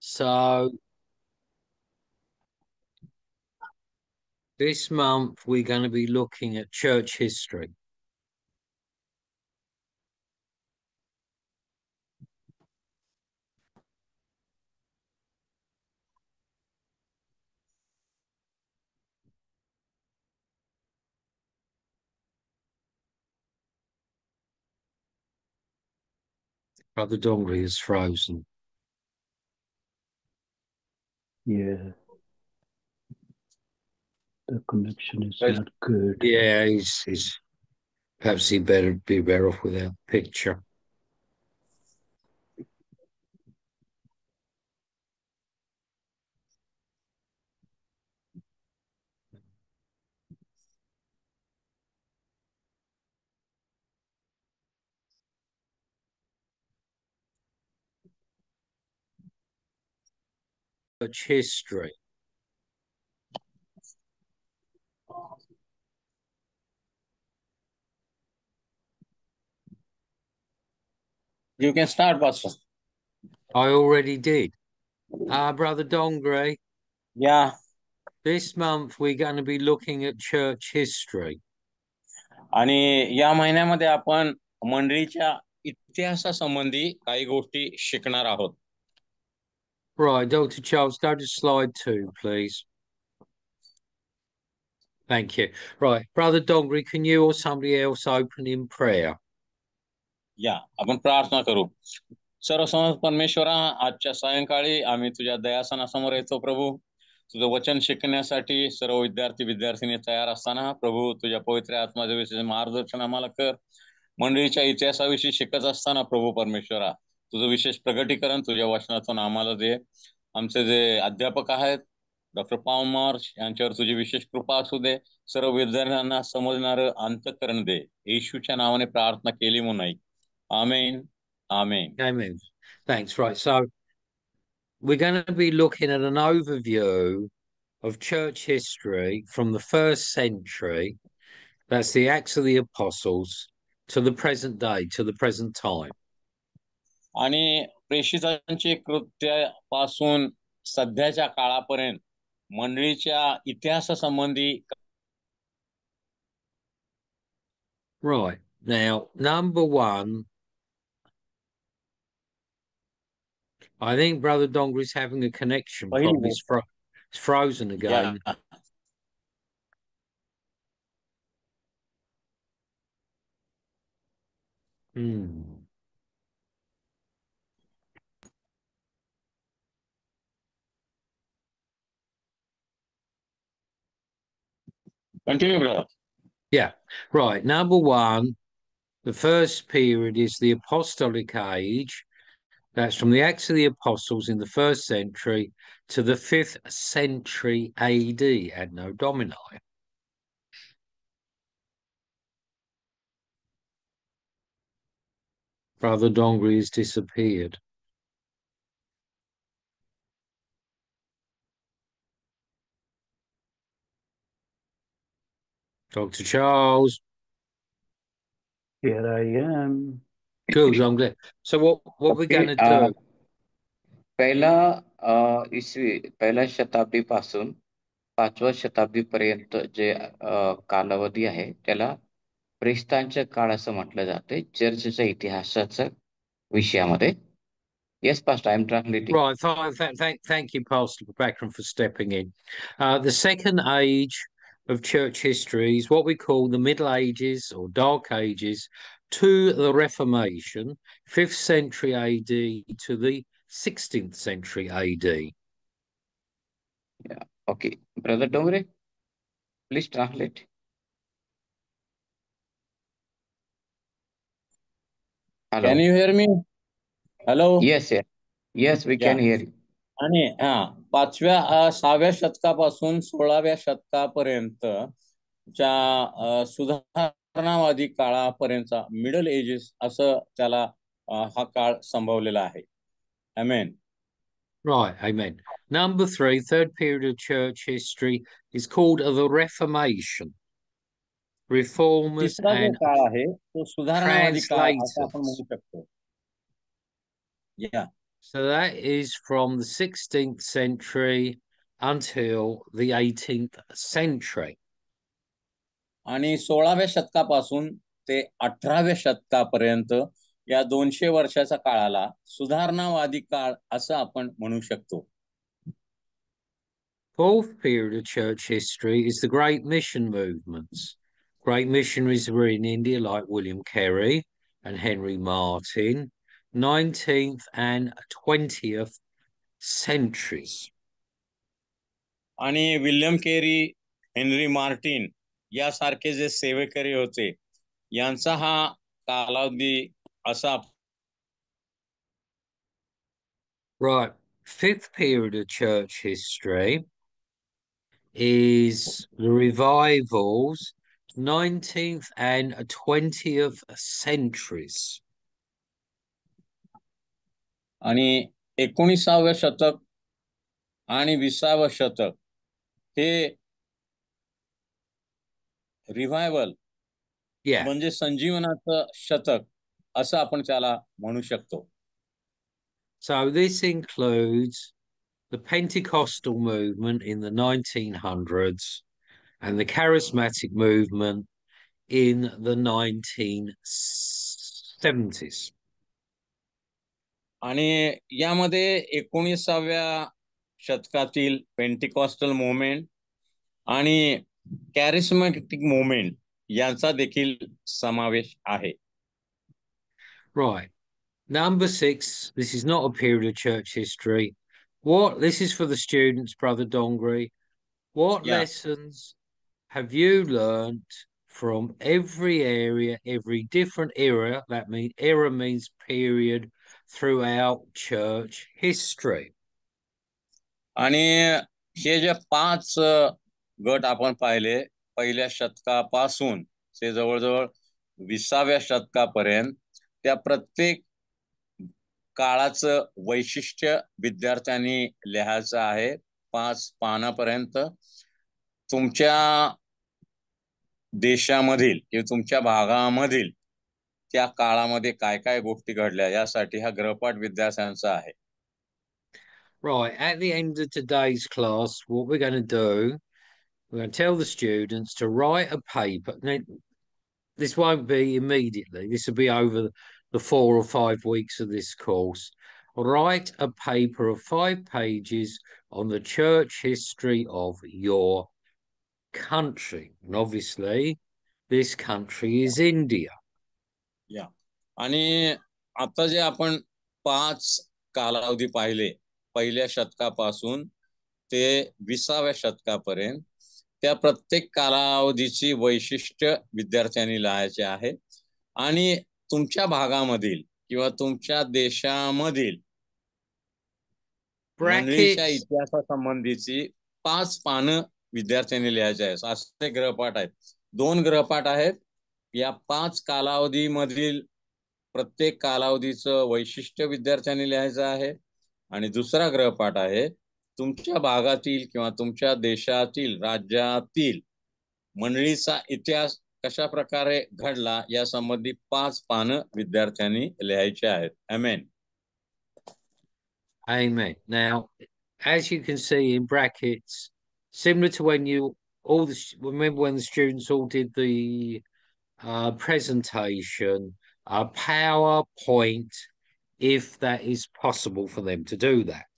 So this month we're going to be looking at church history. Brother Dongri is frozen. Yeah, the connection is not good. Yeah, he's perhaps he better be better off without picture. Church history. You can start, Pastor. I already did. Brother Dongri, Yeah. this month we're going to be looking at church history. आणि या महिन्यामध्ये आपण मंडळीच्या इतिहासासंबंधी काही गोष्टी शिकणार आहोत. Right, Dr. Charles, go to slide 2, please. Thank you. Right, Brother Dongri, can you or somebody else open in prayer? या आपण प्रार्थना करू. सर्वसमर्थ परमेश्वरा, आजच्या सायंकाळी आम्ही तुझ्या दयासनासमोर येतो प्रभू. तुझं वचन शिकण्यासाठी सर्व विद्यार्थी तयार असताना प्रभू तुझ्या पवित्र आत्म्याच्या विषयी मार्गदर्शन आम्हाला कर. मंडळीच्या इतिहासाविषयी शिकत असताना प्रभू परमेश्वरा तुझं विशेष प्रगटीकरण तुझ्या वचनातून आम्हाला दे. आमचे जे अध्यापक आहेत डॉक्टर पावमार्च यांच्यावर तुझी विशेष कृपा असू दे. सर्व विद्यार्थ्यांना समजणारं अंतःकरण दे. येशूच्या नावाने प्रार्थना केली म्हणून ऐक. Amen. Amen. Amen. Thanks. Right, so we're going to be looking at an overview of church history from the first century, that's the Acts of the Apostles, to the present day, to the present time. आणि प्रेषितांचे कृत्यापासून सध्याच्या काळापर्यंत मंडळीच्या इतिहासासंबंधी. Right, now, number one, I think Brother Dongri's having a connection problem. It's frozen again. Yeah. Continue, brother. Yeah, right. Number one, the first period is the Apostolic Age. That's from the Acts of the Apostles in the first century to the 5th century AD, Anno Domini. Brother Dongri has disappeared. Dr. Charles. Here I am. Good, I'm glad. So what we're going to do? पहिल्या शताब्दीपासून 5व्या शताब्दीपर्यंत जे कालावधी आहे त्याला प्रेषितांचे काळ असं म्हटलं जाते चर्चच्या इतिहासाच्या विषयामध्ये. Yes, Pastor, I'm translating. Right, thank you, Pastor Backram, for stepping in. The second age of church history is what we call the Middle Ages or Dark Ages to the Reformation, 5th century AD to the 16th century AD. Yeah, okay. Brother Dongre, please translate. Hello. Can you hear me? Hello. Yes, yes, we can hear you. आणि 6व्या शतकापासून 16व्या शतकापर्यंत सुधारणावादी काळापर्यंतचा middle edges असं त्याला हा काळ संभवलेला आहे. Amen. Right, amen. Number 3, third period of church history is called the Reformation. Reformers तिसरा जो and काळ आहे तो सुधारणावादी काळ असं आपण translators. म्हणू शकतो. Yeah. So that is from the 16th century until the 18th century. आणि 16व्या शतकापासून ते 18व्या शतकापर्यंत या 200 वर्षाच्या काळाला सुधारणावादी काळ असं आपण म्हणू शकतो. Fourth period of church history is the Great Mission movements. Great missionaries were in India like William Carey and Henry Martyn, 19th and 20th centuries. आणि विल्यम केरी, हेनरी मार्टिन यासारखे जे सेवेकरी होते यांचा हा कालावधी असा. Right, fifth period of church history is the revivals, 19th and 20th centuries. आणि 19व्या शतक आणि 20व्या शतक हे रिव्हायवल म्हणजे संजीवनाचं शतक असं आपण त्याला म्हणू शकतो. So this includes the Pentecostal movement in the 1900s and the charismatic movement in the 1970s. आणि यामध्ये 19व्या शतकातील पेंटिकॉस्टल मुवमेंट आणि कॅरिस्मॅटिक मुवमेंट यांचा देखील समावेश आहे. Right. Number 6, this is not a period of church history. This is for the students, Brother Dongri. What lessons have you learnt from every area, every different era? Era means period throughout church history. आणि हे जे 5 गट आपण पाहिले पहिल्या शतकापासून ते जवळजवळ 20व्या शतकापर्यंत त्या प्रत्येक काळाचं वैशिष्ट्य विद्यार्थ्यांनी लिहायचं आहे 5 पानापर्यंत. तुमच्या देशामधील किंवा तुमच्या भागामधील त्या काळामध्ये काय काय गोष्टी घडल्या यासाठी हा गृहपाठ विद्यार्थ्यांचा आहे. Right, at the end of today's class, what we're going to do, we're going to tell the students to write a paper. Now, this won't be immediately. This will be over the 4 or 5 weeks of this course. Write a paper of 5 pages on the church history of your country. And obviously, this country is India. Yeah. आणि आता जे आपण 5 कालावधी पाहिले पहिल्या शतकापासून ते 20व्या शतकापर्यंत त्या प्रत्येक कालावधीची वैशिष्ट्य विद्यार्थ्यांनी लिहायचे आहे आणि तुमच्या भागामधील किंवा तुमच्या देशामधील मंडळीच्या इतिहासासंबंधीची 5 पानं विद्यार्थ्यांनी लिहायचे आहेत. असे गृहपाठ आहेत. 2 गृहपाठ आहेत. या 5 कालावधीमधील प्रत्येक कालावधीचं वैशिष्ट्य विद्यार्थ्यांनी लिहायचं आहे आणि दुसरा गृहपाठ आहे तुमच्या भागातील किंवा तुमच्या देशातील राज्यातील मंडळीचा इतिहास कशा प्रकारे घडला या संबंधी 5 पानं विद्यार्थ्यांनी लिहायचे आहेत. आमेन. Amen. Now, as you can see in brackets, similar to when remember when the students all did the presentation, PowerPoint, if that is possible for them to do that.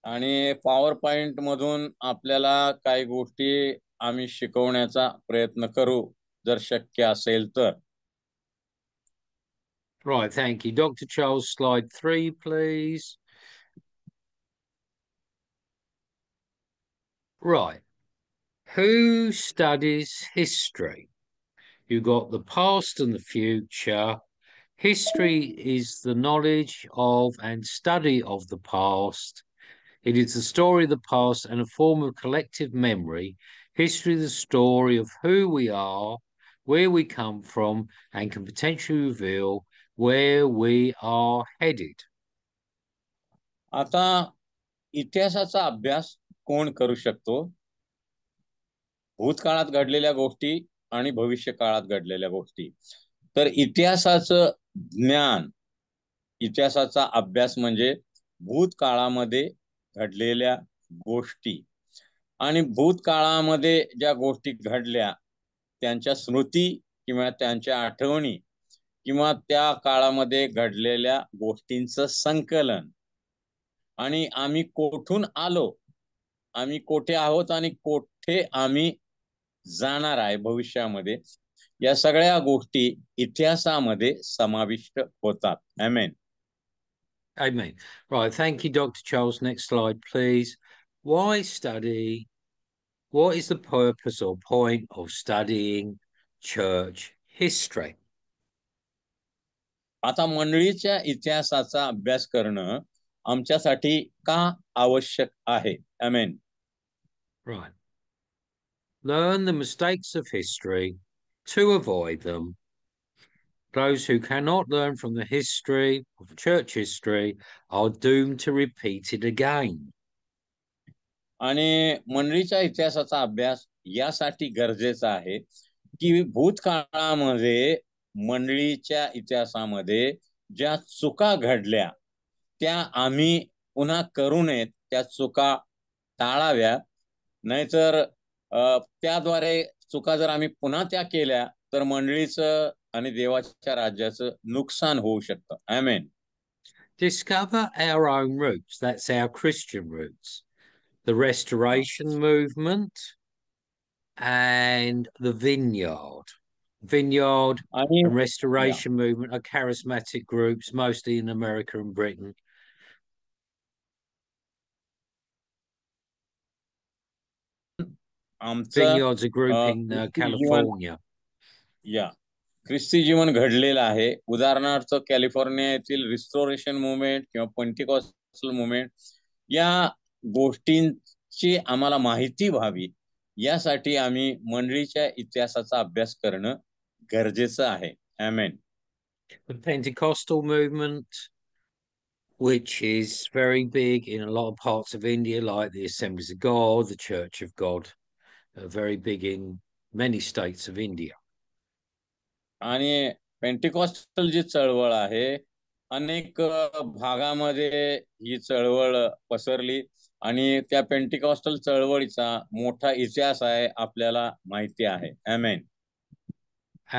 आणि पॉवर पॉइंट मधून आपल्याला काही गोष्टी आम्ही शिकवण्याचा प्रयत्न करू जर शक्य असेल तर. Right, thank you. Dr. Charles, slide 3, please. Right. Who studies history? You've got the past and the future. History is the knowledge of and study of the past. It is the story of the past and a form of collective memory. History is the story of who we are, where we come from, and can potentially reveal where we are headed. आता इतिहासाचा अभ्यास कोण करू शकतो? भूतकाळात घडलेल्या गोष्टी आणि भविष्य काळात घडलेल्या गोष्टी. तर इतिहासाचं ज्ञान इतिहासाचा अभ्यास म्हणजे भूतकाळामध्ये घडलेल्या गोष्टी आणि भूतकाळामध्ये ज्या गोष्टी घडल्या त्यांच्या स्मृती किंवा त्यांच्या आठवणी किंवा त्या काळामध्ये घडलेल्या गोष्टींचं संकलन आणि आम्ही कोठून आलो, आम्ही कोठे आहोत आणि कोठे आम्ही जाणार आहे भविष्यामध्ये, या सगळ्या गोष्टी इतिहासामध्ये समाविष्ट होतात. आमेन. Amen. Right. Thank you, Dr. Charles. Next slide, please. Why study? What is the purpose or point of studying church history? आता मंडळीच्या इतिहासाचा अभ्यास करणं आमच्यासाठी का आवश्यक आहे? आमेन. Right. Learn the mistakes of history to avoid them. Those who cannot learn from the history of church history are doomed to repeat it again. आणि मंडळीच्या इतिहासाचा अभ्यास यासाठी गरजेचा आहे की भूतकाळामध्ये मंडळीच्या इतिहासामध्ये ज्या चुका घडल्या त्या आम्ही पुन्हा करू नयेत, त्या चुका टाळाव्या. नाहीतर त्याद्वारे चुका जर आम्ही पुन्हा त्या केल्या तर मंडळीचं आणि देवाच्या राज्याचं नुकसान होऊ शकतं. आमेन. Discover our own roots. That's our Christian roots. The Restoration movement and the Vineyard. Vineyard and Restoration movement are charismatic groups, mostly in America and Britain. Vineyard's a group in California. ख्रिस्ती जीवन घडलेलं आहे. उदाहरणार्थ California येथील restoration movement किंवा Pentecostal movement, या गोष्टींची आम्हाला माहिती व्हावी यासाठी आम्ही मंडळीच्या इतिहासाचा अभ्यास करणं गरजेचं आहे. आमेन. The Pentecostal movement, which is very big in a lot of parts of India, like the Assemblies of God, the Church of God, are very big in many states of India. आणि Pentecostal जी चळवळ आहे, अनेक भागामध्ये ही चळवळ पसरली आणि त्या Pentecostal चळवळीचा मोठा इतिहास आहे, आपल्याला माहिती आहे. आमेन.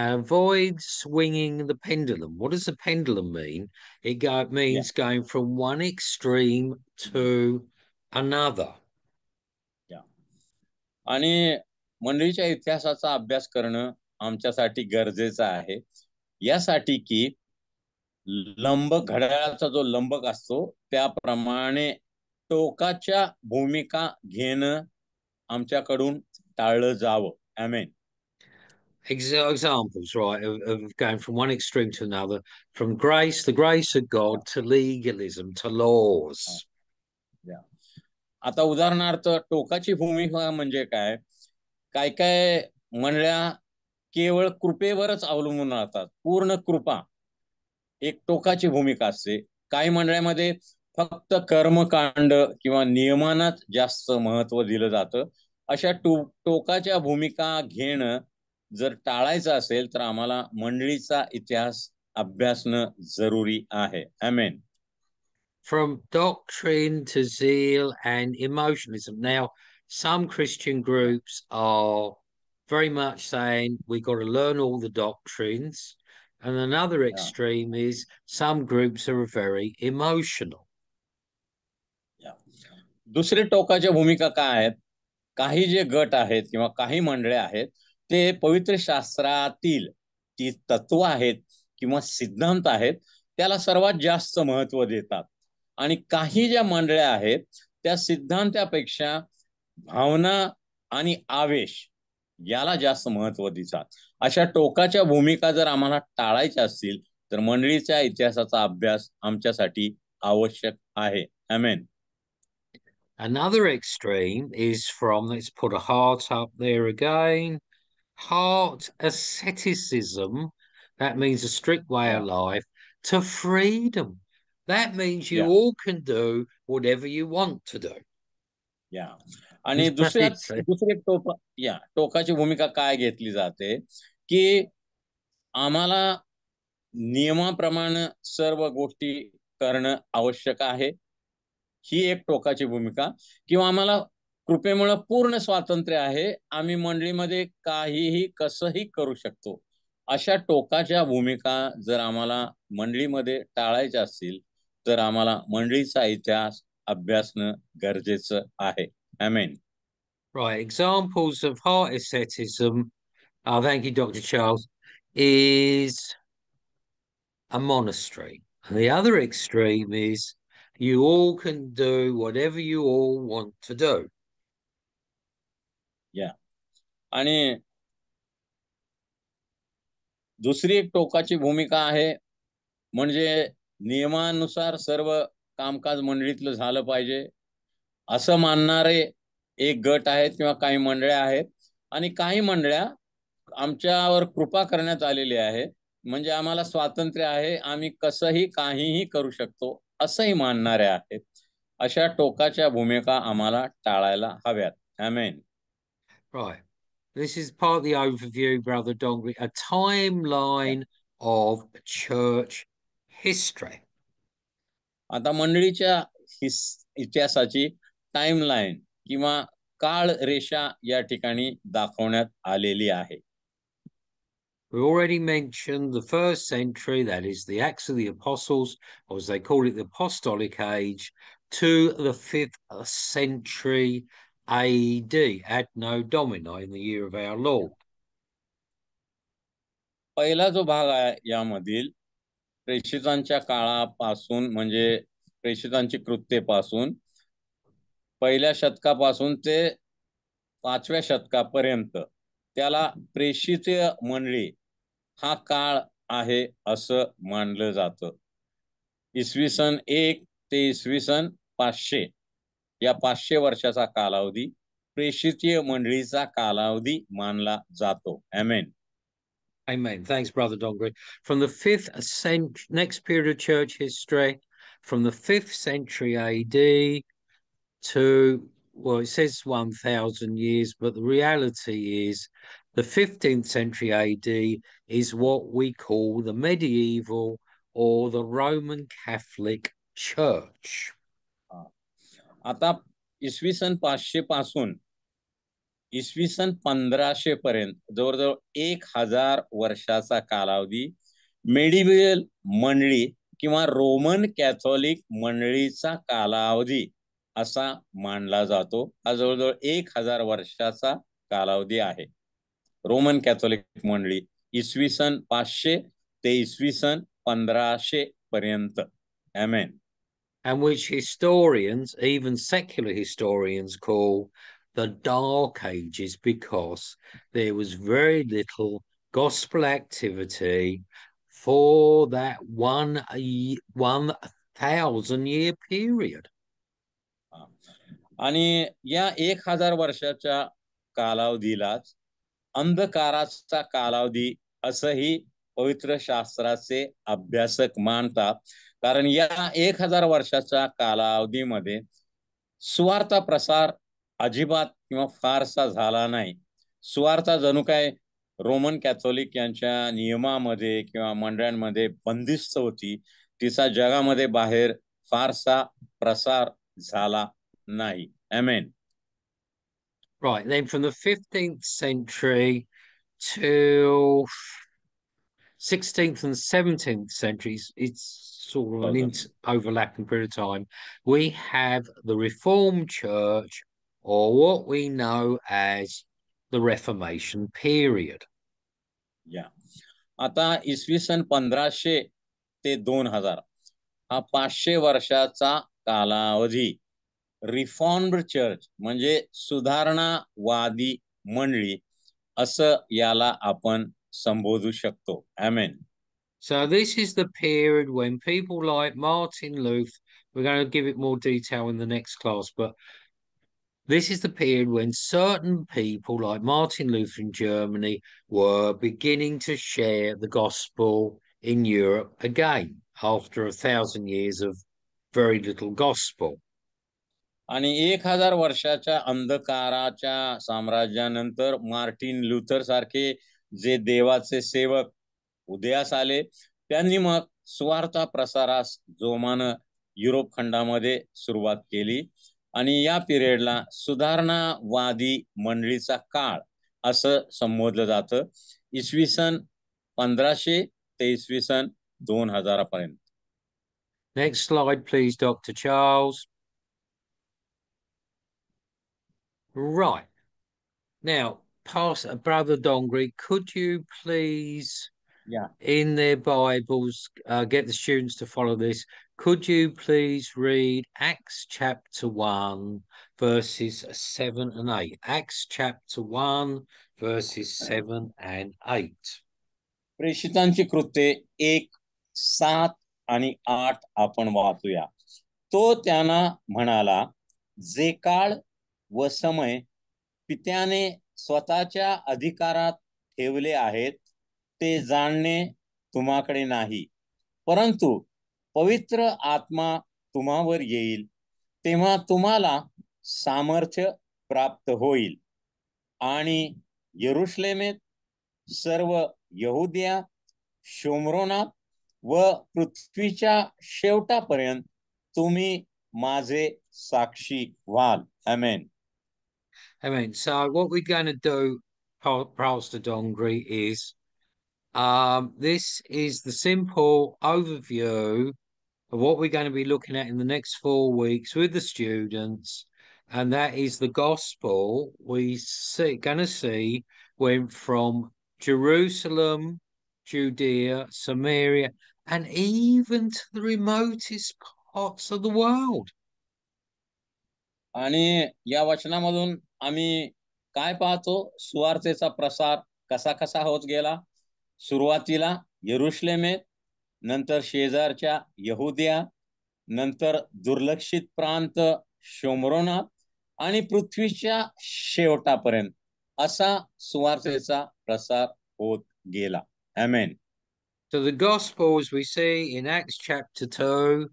Avoid swinging the pendulum. What does the pendulum mean? It means going from one extreme to another. आणि मंडळीच्या इतिहासाचा अभ्यास करणं आमच्यासाठी गरजेचं आहे, यासाठी की घड्याळाचा जो लंबक असतो त्याप्रमाणे टोकाच्या भूमिका घेणं आमच्याकडून टाळलं जावं. आमेन. Examples, right, of going from one extreme to another, from the grace of God, to legalism, to laws. आता उदाहरणार्थ टोकाची भूमिका म्हणजे काय? काय काय मंडळ्या केवळ कृपेवरच अवलंबून राहतात. पूर्ण कृपा एक टोकाची भूमिका असते. काही मंडळामध्ये फक्त कर्मकांड किंवा नियमांनाच जास्त महत्व दिलं जातं. अशा टोकाच्या भूमिका घेणं जर टाळायचं असेल तर आम्हाला मंडळीचा इतिहास अभ्यासणं जरुरी आहे. आमेन. From doctrine to zeal and emotionalism. Now, some Christian groups are very much saying we've got to learn all the doctrines. And another extreme is some groups are very emotional. दुसरे टोकाच्या भूमिका काय आहेत? काही जे गट आहेत किंवा काही मंडळे आहेत ते पवित्र शास्त्रातील ती तत्व आहेत किंवा सिद्धांत आहेत त्याला सर्वात जास्त महत्व देतात. आणि काही ज्या मंडळ्या आहेत त्या सिद्धांतापेक्षा भावना आणि आवेश याला जास्त महत्व देतात. अशा टोकाच्या भूमिका जर आम्हाला टाळायच्या असतील तर मंडळीच्या इतिहासाचा अभ्यास आमच्यासाठी आवश्यक आहे. आमेन. Another extreme is from, let's put a heart up there again, heart asceticism. That means a strict way of life, to freedom. That means you all can do whatever you want to do. आणि दुसरी टोकाची भूमिका काय घेतली जाते की आम्हाला नियमाप्रमाणे सर्व गोष्टी करणं आवश्यक आहे, ही एक टोकाची भूमिका. किंवा आम्हाला कृपेमुळे पूर्ण स्वातंत्र्य आहे, आम्ही मंडळीमध्ये काहीही कसंही करू शकतो, अशा टोकाच्या भूमिका जर आम्हाला मंडळीमध्ये टाळायच्या असतील तर आम्हाला मंडळीचा इतिहास अभ्यासणं गरजेचं आहे. आमेन. Right, examples of heart asceticism, thank you, Dr. Charles, is a monastery. And the other extreme is you all can do whatever you all want to do. आणि दुसरी एक टोकाची भूमिका आहे, म्हणजे नियमानुसार सर्व कामकाज मंडळीतलं झालं पाहिजे असं मानणारे एक गट आहेत किंवा काही मंडळ्या आहेत. आणि काही मंडळ्या आमच्यावर कृपा करण्यात आलेली आहे, म्हणजे आम्हाला स्वातंत्र्य आहे, आम्ही कसंही काहीही करू शकतो असंही मानणारे आहेत. अशा टोकाच्या भूमिका आम्हाला टाळायला हव्यात. आमेन. Right. This is part of the overview, Brother Dongri, a timeline of church history. आता मंडळीच्या इतिहासाची टाइमलाईन किंवा काळ रेषा या ठिकाणी दाखवण्यात आलेली आहे. We already mentioned the first century, that is the Acts of the Apostles, or as they call it, the Apostolic Age, to the 5th century AD, Anno Domini, in the year of our Lord. पहिला जो भाग आहे यामधील प्रेषितांच्या काळापासून, म्हणजे प्रेषितांची कृत्येपासून पहिल्या शतकापासून ते 5व्या शतकापर्यंत त्याला प्रेषितीय मंडळी हा काळ आहे असं मानलं जातं. इसवी सन 1 ते इसवी सन 500 या 500 वर्षाचा कालावधी प्रेषितीय मंडळीचा कालावधी मानला जातो. आमेन. Amen. Thanks, Brother Dongri. From the 5th century, next period of church history, from the 5th century AD to, well, it says 1,000 years, but the reality is the 15th century AD is what we call the medieval or the Roman Catholic Church. आता इसवी सन 500 पासून इसवी सन 1500 पर्यंत जवळजवळ 1000 वर्षाचा कालावधी मेडिव्हल मंडळी किंवा रोमन कॅथोलिक मंडळीचा कालावधी असा मानला जातो. हा जवळजवळ 1000 वर्षाचा कालावधी आहे. रोमन कॅथोलिक मंडळी इसवी सन 500 ते इसवी सन 1500 पर्यंत. आमेन. And which historians, even secular historians, call the Dark Ages because there was very little gospel activity for that 1,000-year period. आणि या 1000 वर्षाच्या कालावधीलाच अंधकाराचा कालावधी असंही पवित्र शास्त्राचे अभ्यासक मानतात. कारण या 1000 वर्षाच्या कालावधीमध्ये सुवार्ता प्रसार अजिबात किंवा फारसा झाला नाही. सुवार्ता जणू काय रोमन कॅथोलिक यांच्या नियमामध्ये किंवा मंडळांमध्ये बंदिस्त होती. तिचा जगामध्ये बाहेर फारसा प्रसार झाला नाही. आमेन. Right, then from the 15th century till 16th and 17th centuries, it's sort of an overlapping period of time, we have the Reformed Church, or what we know as the Reformation period. या आता इसवी सन 1500 ते 2000 हा 500 वर्षाचा कालावधी reformed church म्हणजे सुधारणावादी मंडळी असं याला आपण संबोधू शकतो. आमेन. So this is the period when people like Martin Luther, we're going to give it more detail in the next class, but this is the period when certain people like Martin Luther in Germany were beginning to share the gospel in Europe again after 1,000 years of very little gospel. आणि 1000 वर्षाच्या अंधकाराच्या साम्राज्यानंतर Martin Luther सारखे जे देवाचे सेवक उदयास आले, त्यांनी मग सुवार्ता प्रसारास जोमानं युरोप खंडामध्ये सुरुवात केली आणि या पिरियडला सुधारणावादी मंडळीचा काळ असं संबोधलं जातं. इसवी सन 1500 ते इसवी सन 2000 पर्यंत. Next slide, please, Dr. Charles. Right. Now, Brother Dongri, could you please, in their Bibles, get the students to follow this? Could you please read Acts chapter 1, verses 7 and 8? Acts chapter 1, verses 7 and 8. प्रेषितांची कृत्ये 1, 7 आणि 8 आपण वाचूया. तो त्यांना म्हणाला, जे काळ व समय पित्याने स्वतःच्या अधिकारात ठेवले आहेत ते जाणणे तुम्हाकडे नाही, परंतु पवित्र आत्मा तुम्हावर येईल तेव्हा तुम्हाला सामर्थ्य प्राप्त होईल आणि यरुशलेमेत, सर्व यहुदिया, शोमरोनात व पृथ्वीच्या शेवटापर्यंत तुम्ही माझे साक्षी व्हाल. Amen. Amen. So what we're going to do, Pastor Dongri, is this is the simple overview of what we're going to be looking at in the next 4 weeks with the students, and that is the gospel going to see went from Jerusalem, Judea, Samaria, and even to the remotest parts of the world. आणि या वचनामधून आम्ही काय पाहतो? सुवार्तेचा प्रसार कसा कसा होत गेला. सुरुवातीला यरुशलेमेत, नंतर शेजारच्या यहुदिया, नंतर दुर्लक्षित प्रांत शोमरोनात आणि पृथ्वीच्या शेवटापर्यंत असा सुवार्तेचा प्रसार होत गेला. Amen. So the gospel, as we see in Acts chapter 2,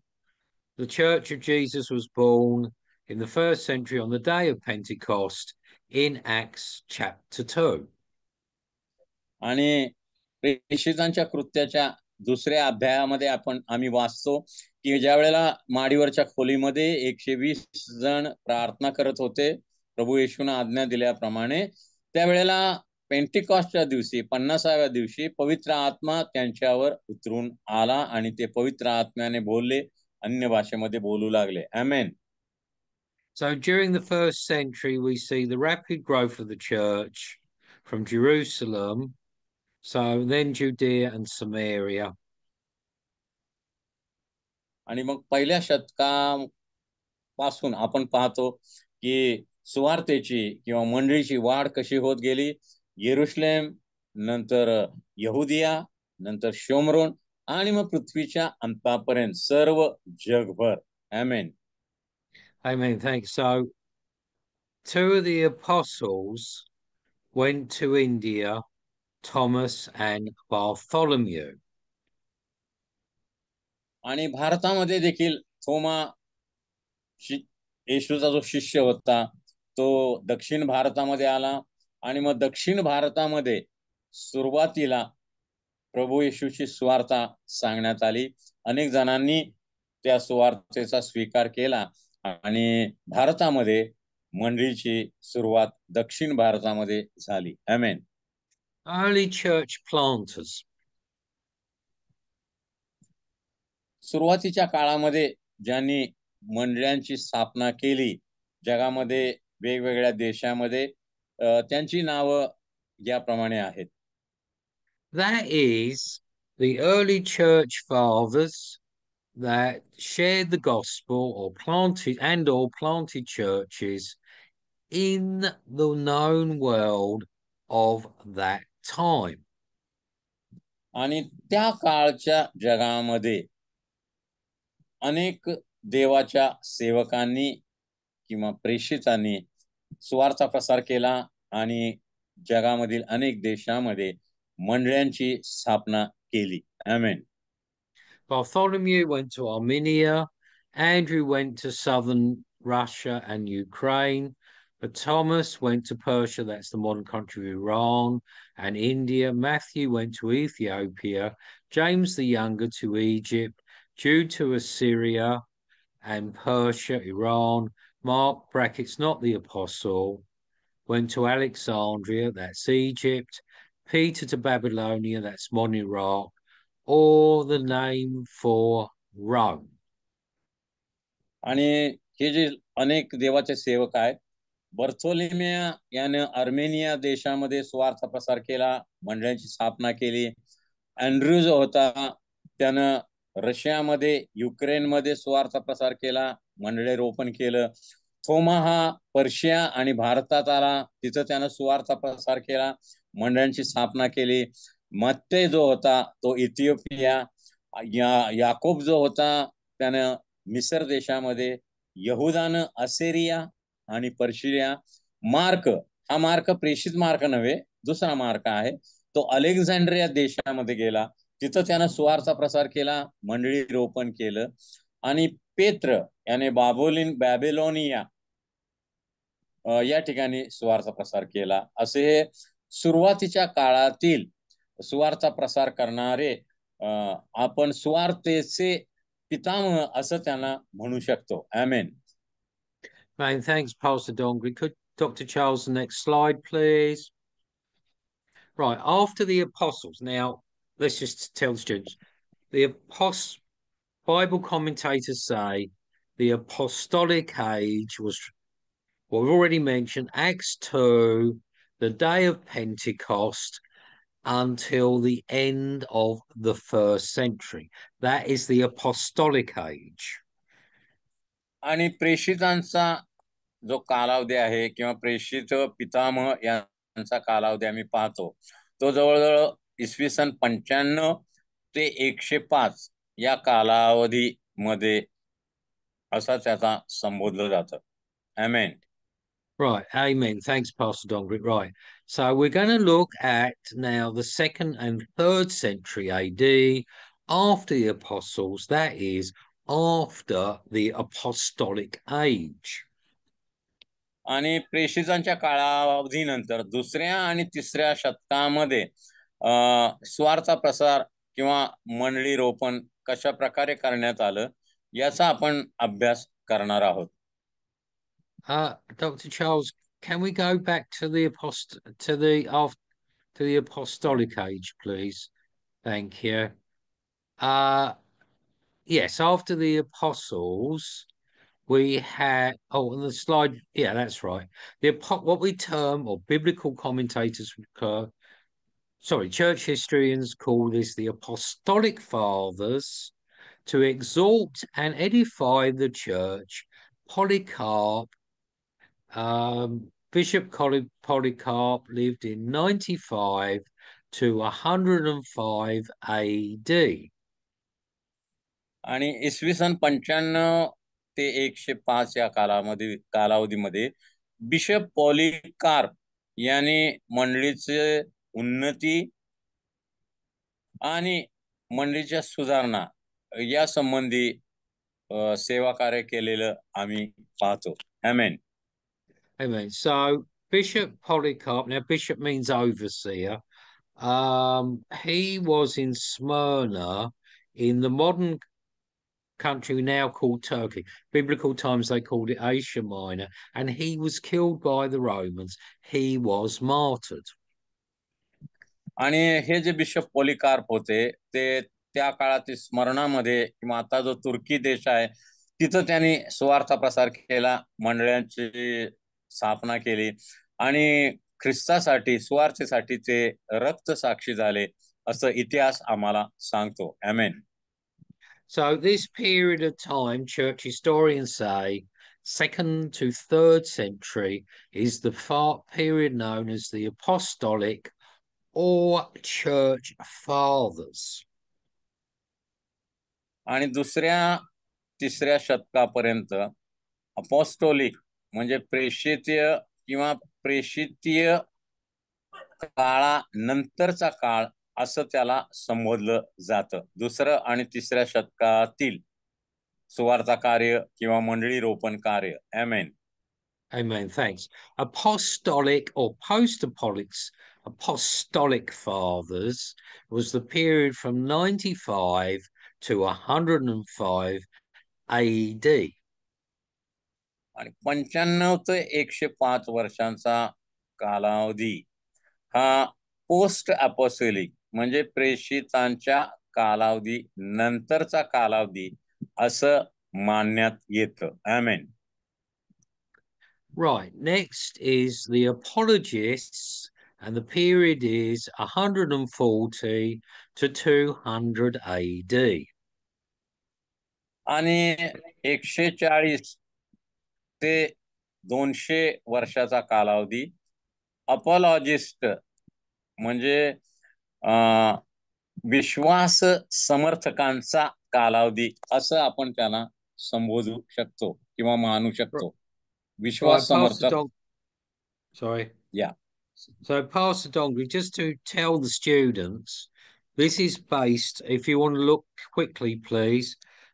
the Church of Jesus was born in the first century on the day of Pentecost in Acts chapter 2. आणि प्रेषितांच्या कृत्याच्या दुसऱ्या अध्यायामध्ये आम्ही वाचतो की ज्या वेळेला माडीवरच्या खोलीमध्ये 120 जण प्रार्थना करत होते प्रभू येशूने आज्ञा दिल्याप्रमाणे, त्यावेळेला पेंटिकॉस्टच्या दिवशी 50व्या दिवशी पवित्र आत्मा त्यांच्यावर उतरून आला आणि ते पवित्र आत्म्याने बोलले, अन्य भाषेमध्ये बोलू लागले. Amen. So during the first century, we see the rapid growth of the church from Jerusalem, so then Judea and Samaria. आणि मग पहिल्या शतकापासून आपण पाहतो की सुवार्तेची किंवा मंडळीची वाढ कशी होत गेली. येरुशलेम, नंतर यहुदिया, नंतर शोमरोन आणि मग पृथ्वीच्या अंतापर्यंत सर्व जगभर. Amen. Amen. Thanks. So 2 of the apostles went to India, Thomas and Bartholomew. आणि भारतामध्ये देखील थोमा येशूचा जो शिष्य होता तो दक्षिण भारतामध्ये आला आणि मग दक्षिण भारतामध्ये सुरुवातीला प्रभू येशूची सुवार्ता सांगण्यात आली. अनेक जणांनी त्या सुवार्तेचा स्वीकार केला आणि भारतामध्ये मंडळीची सुरुवात दक्षिण भारतामध्ये झाली. Amen. Early church planters. सुरुवातीच्या काळामध्ये ज्यांनी मंडळांची स्थापना केली जगामध्ये वेगवेगळ्या देशामध्ये, त्यांची नावं याप्रमाणे आहेत. That is the early church fathers that shared the gospel or planted churches in the known world of that time. आणि त्या काळच्या जगामध्ये अनेक देवाच्या सेवकांनी किंवा प्रेषितांनी सुवार्ता प्रसार केला आणि जगामधील अनेक देशामध्ये मंडळांची स्थापना केली. Amen. Bartholomew went to Armenia, Andrew went to southern Russia and Ukraine, But Thomas went to Persia, that's the modern country of Iran and India. Matthew went to Ethiopia, James the Younger to Egypt, Jude to Assyria and Persia, Iran. Mark, brackets, not the apostle, went to Alexandria, that's Egypt. Peter to Babylonia, that's modern Iraq, or the name for Rome. आणि हे जे अनेक देवाचे सेवक आहेत, बर्थोलिमिया याने Armenia देशामध्ये सुवार्ता प्रसार केला, मंडळांची स्थापना केली. अँड्र्यू जो होता त्यानं रशियामध्ये, युक्रेनमध्ये सुवार्ता प्रसार केला, मंडळे रोपण केलं. थोमा हा पर्शिया आणि भारतात आला, तिथं त्यानं सुवार्ता प्रसार केला, मंडळांची स्थापना केली. मत्ते जो होता तो इथिओपिया, याकोब जो होता त्यानं मिसर देशामध्ये, यहुदानं असेरिया आणि पर्शिया. मार्क हा मार्क प्रेषित मार्क नव्हे, दुसरा मार्क आहे, तो अलेक्झांड्रिया देशामध्ये गेला, तिथं त्यानं सुवार्ता प्रसार केला, मंडळी रोपण केलं. आणि पेत्र याने बॅबिलोनिया या ठिकाणी सुवार्ता प्रसार केला. असे हे सुरुवातीच्या काळातील सुवार्ता प्रसार करणारे आपण सुवार्तेचे पितामह असं त्यांना म्हणू शकतो. आमेन. Fine, thanks, Pastor Dongri. Could Dr. Charles, the next slide, please? Right, after the apostles, now let's just tell students, the Bible commentators say the apostolic age was what we've already mentioned, Acts 2, the day of Pentecost, until the end of the first century. That is the apostolic age. आणि प्रेषितांचा जो कालावधी आहे किंवा प्रेषित पितामह यांचा कालावधी आम्ही पाहतो, तो जवळजवळ इसवी सन 95 ते 105 या कालावधीमध्ये असा त्याचा संबोधलं जातं. आमेन. Right, amen. Thanks, Pastor Dongrit. Right, so we're going to look at now the 2nd and 3rd century AD after the apostles, that is, after the apostolic age. आणि प्रेषितांच्या कालावधीनंतर दुसऱ्या आणि तिसऱ्या शतकामध्ये स्वार्थ प्रसार किंवा मंडळी रोपण कशा प्रकारे करण्यात आलं याचा आपण अभ्यास करणार आहोत. Dr. Charles, can we go back to the apostolic age, please? Thank you. Yes, after the apostles, we had, on the slide, yeah, that's right. What we term, or biblical commentators church historians call this the apostolic fathers, to exalt and edify the church. Polycarp, Bishop Polycarp lived in 95 to 105 AD. आणि इसवी सन 95 ते 105 या कालावधीमध्ये bishop पॉलिकार्प यांनी मंडळीचे उन्नती आणि मंडळीच्या सुधारणा या संबंधी सेवा कार्य केलेलं आम्ही पाहतो. आमेन. Amen. So Bishop Polycarp, now bishop means overseer. He was in Smyrna in the modern country now called Turkey. Biblical times they called it Asia Minor, and he was killed by the Romans. He was martyred. आणि हे जे bishop पॉलिकार्प होते ते त्या काळातील स्मरणामध्ये किंवा आता जो तुर्की देश आहे तिथं त्यांनी सुवार्थ प्रसार केला, मंडळांची स्थापना केली आणि ख्रिस्तासाठी सुवार्थेसाठी ते रक्त साक्षी झाले असं इतिहास आम्हाला सांगतो. आमेन. So this period of time, church historians say, 2nd to 3rd century, is the period known as the apostolic or church fathers. आणि दुसऱ्या तिसऱ्या शतकापर्यंत अपॉस्टोलिक म्हणजे प्रेषितीय किंवा प्रेषितीय काळानंतरचा काळ असं त्याला संबोधलं जातं. दुसरं आणि तिसऱ्या शतकातील सुवार्थ कार्य किंवा मंडळी रोपण कार्य. आमेन. Amen. Thanks. Apostolic or apostolic fathers was the period from 95 to 105 AD. आणि 95 ते 105 वर्षांचा कालावधी हा पोस्ट अपोस्टोलिक म्हणजे प्रेषितांच्या कालावधी नंतरचा कालावधी असं मानण्यात येतं. आमेन. Right, next is the apologists, and the period is 140 to 200 AD. आणि 140 ते 200 वर्षाचा कालावधी अपॉलॉजिस्ट म्हणजे विश्वास समर्थकांचा कालावधी असं आपण त्याला संबोधू शकतो किंवा मानू शकतो. विश्वास समर्थक. Sorry. Yeah. So Pastor Dongri, just to tell the students, this is based, if you want to look quickly, please,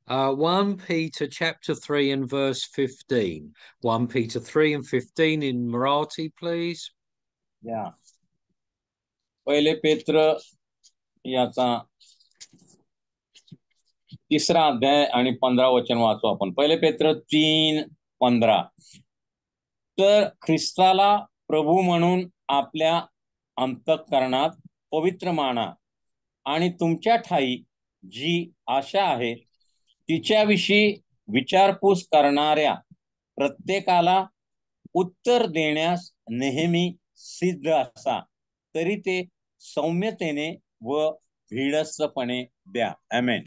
1 Peter chapter 3 and verse 15. 1 Peter 3 and 15 in Marathi, please. Yeah. पहिले पेत्र याचा 3रा अध्याय आणि 15 वचन वाचू आपण. पहिले पेत्र 3:15. तर ख्रिस्ताला प्रभू म्हणून आपल्या अंतःकरणात पवित्र माना आणि तुमच्या ठाई जी आशा आहे तिच्याविषयी विचारपूस करणाऱ्या प्रत्येकाला उत्तर देण्यास नेहमी सिद्ध असा, तरी ते सौम्यतेने व धीरस्थपणे द्या. आमेन.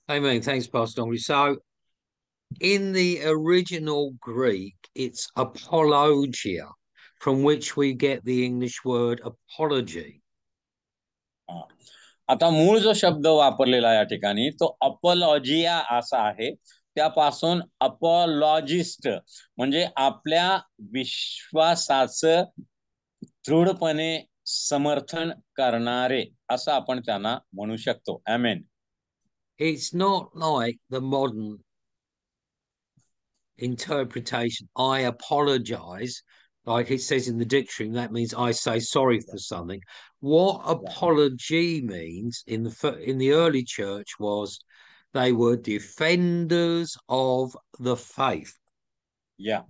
Amen. Thanks, Pastor Dongri. So, in the original Greek, it's apologia, from which we get the English word apology. आता मूळ जो शब्द वापरलेला या ठिकाणी तो अपॉलॉजिया असा आहे. त्यापासून अपॉलॉजिस्ट म्हणजे आपल्या विश्वासाचं दृढपणे समर्थन करणारे असं आपण त्यांना म्हणू शकतो. आमेन. It's not like the modern interpretation, I apologize, like it says in the dictionary, that means I say sorry for something. What apology means in the early church was they were defenders of the faith. या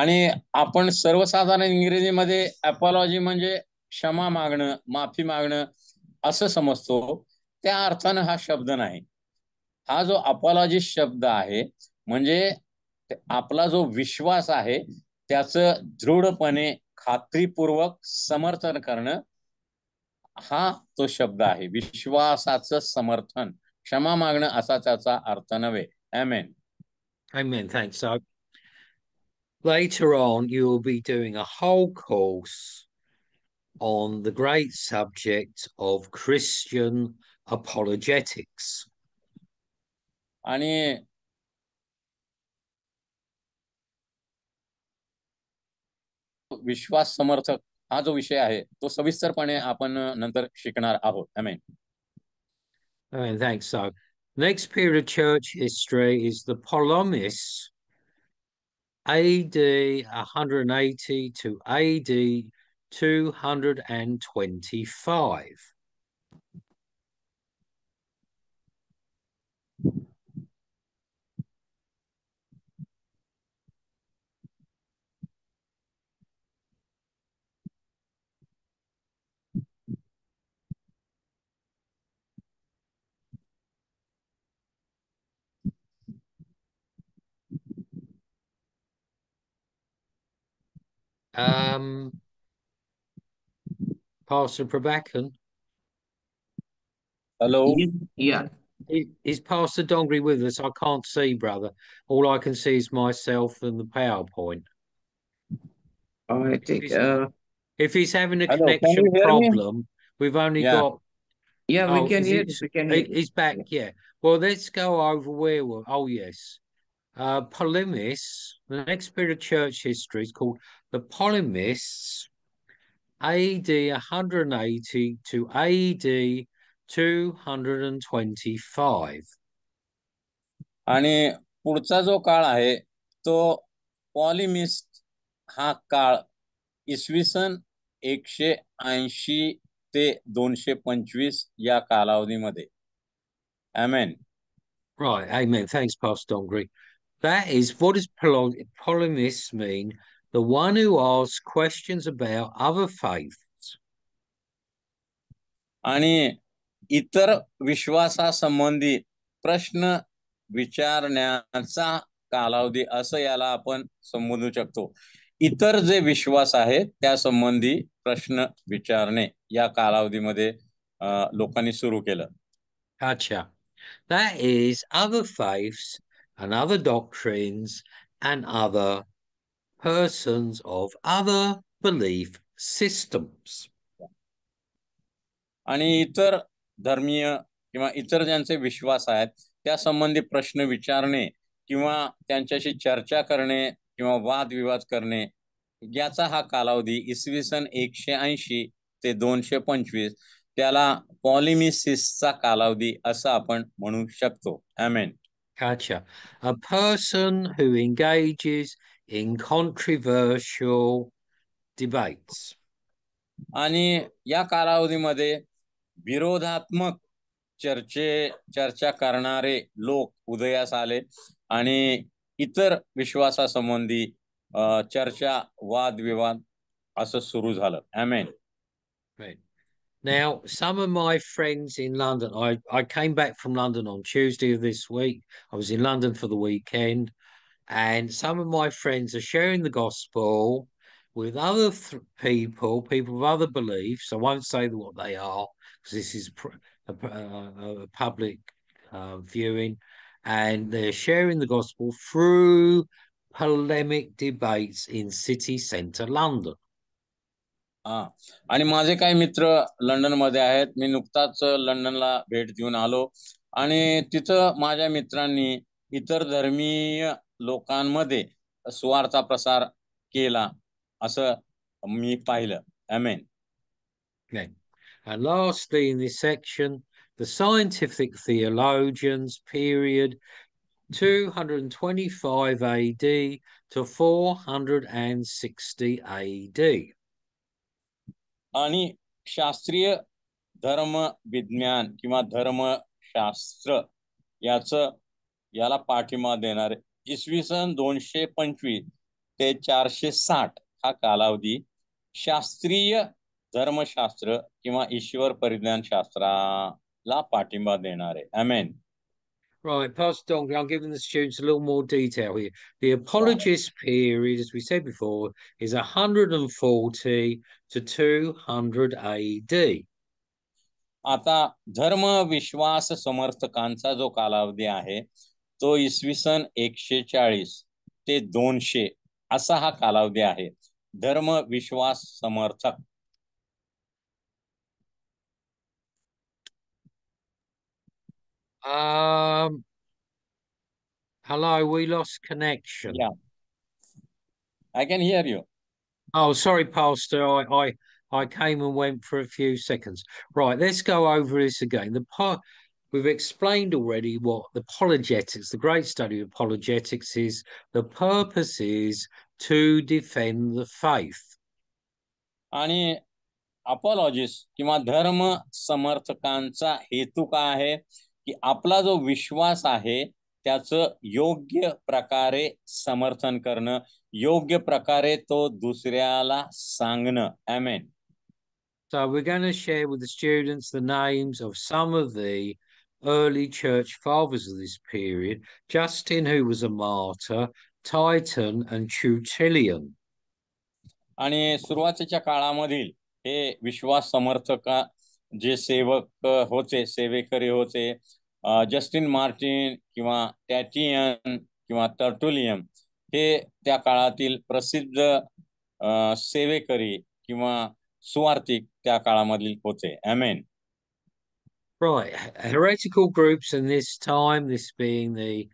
आणि आपण सर्वसाधारण इंग्रजीमध्ये apology म्हणजे क्षमा मागणं, माफी मागणं असं समजतो. त्या अर्थानं हा शब्द नाही. हा जो अपॉलॉजी शब्द आहे म्हणजे आपला जो विश्वास आहे त्याचं दृढपणे खात्रीपूर्वक समर्थन करणं हा तो शब्द आहे. विश्वासाचं समर्थन, क्षमा मागणं असा त्याचा अर्थ नव्हे. आमेन. Amen. Thanks. So later on, you will be doing a whole course on the great subject of Christian apologetics. आणि विश्वास समर्थक हा जो विषय आहे तो सविस्तरपणे आपण नंतर शिकणार आहोत. आमेन. And thanks. So next period of church history is the Ptolemies, AD 180 to AD 225. Pastor Prabhakan. Hello. Yeah. Is Pastor Dongri with us? I can't see, brother. All I can see is myself and the PowerPoint. I think. If he's having a Hello, connection can you hear me? problem, we've only Yeah. got. Yeah, we can is hear. it- We can hear. He's back. Yeah. Well, let's go over where we're. Oh, yes. Ptolemies. The next bit of church history is called the Ptolemies, AD 180 to AD 225. आणि पुढचा जो काळ आहे तो पॉलिमिस्ट हा काळ इसवी सन 180 ते 225 या कालावधीमध्ये. आमेन. Right, amen. Thanks, Pastor Dongri. That is, what does polemists mean? The one who asks questions about other faiths. आणि इतर विश्वासासंबंधी प्रश्न विचारण्याचा कालावधी असं याला आपण संबोधू शकतो. इतर जे विश्वास आहेत त्या संबंधी प्रश्न विचारणे या कालावधीमध्ये लोकांनी सुरू केलं. Gotcha. That is other faiths and other doctrines and other persons of other belief systems. आणि इतर धर्मीय किंवा इतर ज्यांचे विश्वास आहेत त्या संबंधी प्रश्न विचारणे किंवा त्यांच्याशी चर्चा करणे किंवा वादविवाद करणे याचा हा कालावधी इसवी सन 180 ते 225 त्याला पॉलिमिसिसचा कालावधी असं आपण म्हणू शकतो. आमेन. Gotcha. A person who engages in controversial debates. आणि या कालावधीमध्ये विरोधात्मक चर्चा करणारे लोक उदयास आले आणि इतर विश्वासासंबंधी चर्चा वादविवाद असं सुरू झालं. आमेन. Right. Now, some of my friends in London, I came back from London on Tuesday of this week. I was in London for the weekend, and some of my friends are sharing the gospel with other people of other beliefs. I won't say what they are because this is a public viewing, and they're sharing the gospel through polemic debates in city centre London. आणि माझे काही मित्र London मध्ये आहेत. मी नुकताच लंडनला भेट देऊन आलो आणि तिथं माझ्या मित्रांनी इतर धर्मीय लोकांमध्ये सुवार्ता प्रसार केला असं मी पाहिलं. आमेन. Okay. And lastly, in this section, the scientific theologians period 225 AD to 460 AD. आणि शास्त्रीय धर्म विज्ञान किंवा धर्मशास्त्र याला पाठिंबा देणारे इसवी सन 225 ते 460 हा कालावधी शास्त्रीय धर्मशास्त्र किंवा ईश्वर परिज्ञान शास्त्राला पाठिंबा देणारे. आमेन. Right, Pastor Donkey, I'm giving the students a little more detail here. The apologist period, as we said before, is 140 to 200 AD. आता धर्म विश्वास समर्थकांचा जो कालावधी आहे तो इसवी सन 140 ते 200 असा हा कालावधी आहे. धर्म विश्वास समर्थक. Hello, we lost connection. Yeah, I can hear you. Oh, sorry, Pastor. I came and went for a few seconds. Right, let's go over this again. We've explained already what the apologetics, the great study of apologetics is. The purpose is to defend the faith. आणि अपॉलॉजिस्ट किंवा धर्म समर्थकांचा हेतू काय आहे की आपला जो विश्वास आहे त्याचं योग्य प्रकारे समर्थन करणं, योग्य प्रकारे तो दुसऱ्याला सांगणं. आमेन. So we're going to share with the students the names of some of the early church fathers of this period. Justin, who was a martyr, Titan and Tertullian. आणि सुरुवातीच्या काळामधील हे विश्वास समर्थक जे सेवक होते, सेवेकरी होते, जस्टिन मार्टिन किंवा टॅटियन किंवा टर्टुलियन हे त्या काळातील प्रसिद्ध सेवेकरी किंवा सुवार्तिक त्या काळामधील होते. आमेन. Right, heretical groups in this time, this being the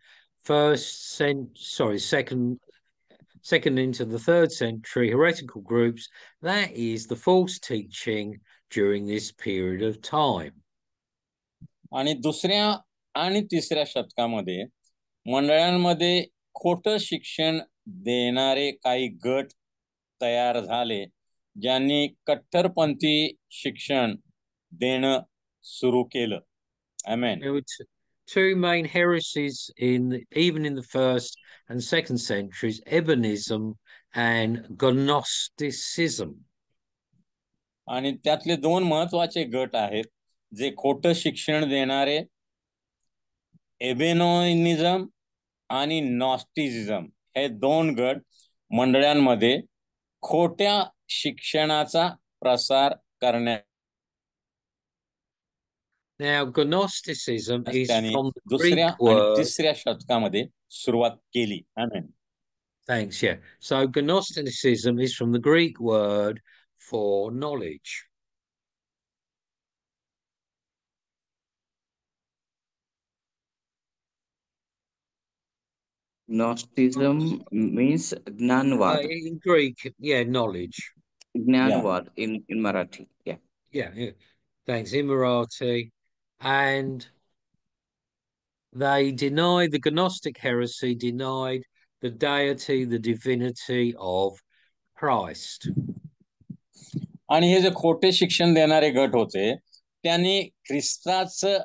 second into the 3rd century, heretical groups, that is the false teaching during this period of time. आणि दुसऱ्या आणि तिसऱ्या शतकामध्ये मंडळांमध्ये खोटं शिक्षण देणारे काही गट तयार झाले, ज्यांनी कट्टरपंथी शिक्षण देणं सुरू केलं. Amen. There were two main heresies even in the first and second centuries: Ebionism and Gnosticism. आणि त्यातले दोन महत्वाचे गट आहेत जे खोटं शिक्षण देणारे, एबेनोनिझम आणि नॉस्टिसिझम. हे दोन गट मंडळांमध्ये खोट्या शिक्षणाचा प्रसार करण्यास Now, Gnosticism is त्याने from the दुसऱ्या Greek आणि word. तिसऱ्या शतकामध्ये सुरुवात केली. Amen. Thanks, yeah. So Gnosticism is from the Greek word for knowledge. Gnosticism means Gnanvad. In Greek, yeah, knowledge. Gnanvad in Marathi. Yeah. Yeah. Thanks, in Marathi. And they denied, the Gnostic heresy denied the deity, the divinity of Christ. आणि हे जे खोटे शिक्षण देणारे गट होते, त्यांनी ख्रिस्ताचं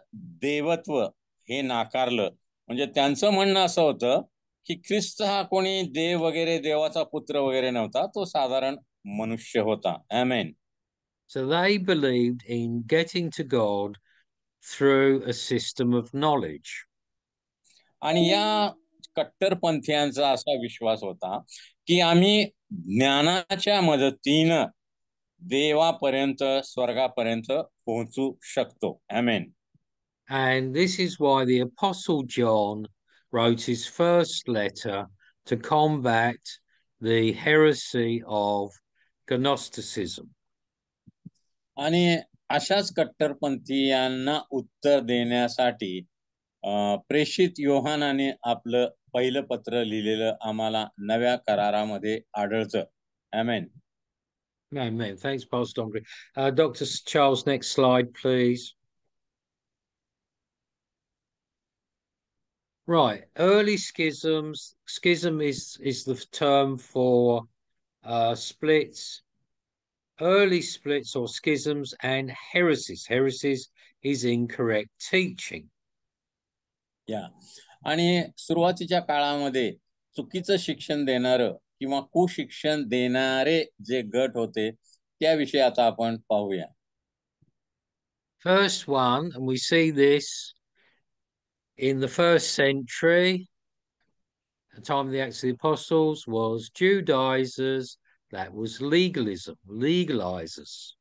देवत्व हे नाकारलं. म्हणजे त्यांचं म्हणणं असं होतं की ख्रिस्त हा कोणी देव वगैरे, देवाचा पुत्र वगैरे नव्हता, तो साधारण मनुष्य होता. Amen. So they believed in getting to God through a system of knowledge. आणि या कट्टरपंथीयांचा असा विश्वास होता की आम्ही ज्ञानाच्या मदतीनं देवापर्यंत, स्वर्गापर्यंत पोहोचू शकतो. Amen. And this is why the Apostle John wrote his first letter to combat the heresy of Gnosticism. आणि अशाच कट्टरपंथीयांना उत्तर देण्यासाठी प्रेषित योहानाने आपलं पहिलं पत्र लिहिलेलं आम्हाला नव्या करारामध्ये आढळतं. Amen. Amen. Thanks, Pastor Dombry. Dr. Charles, next slide, please. Right, early schisms. Schism is the term for splits, early splits or schisms, and heresies. Heresies is incorrect teaching. आणि सुरुवातीच्या काळामध्ये चुकीचं शिक्षण देणारं किंवा कुशिक्षण देणारे जे गट होते, त्याविषयी आता आपण पाहूया. First one, and we see this in the first century, the time of the Acts of the Apostles, was Judaizers. That was legalism, legalizers.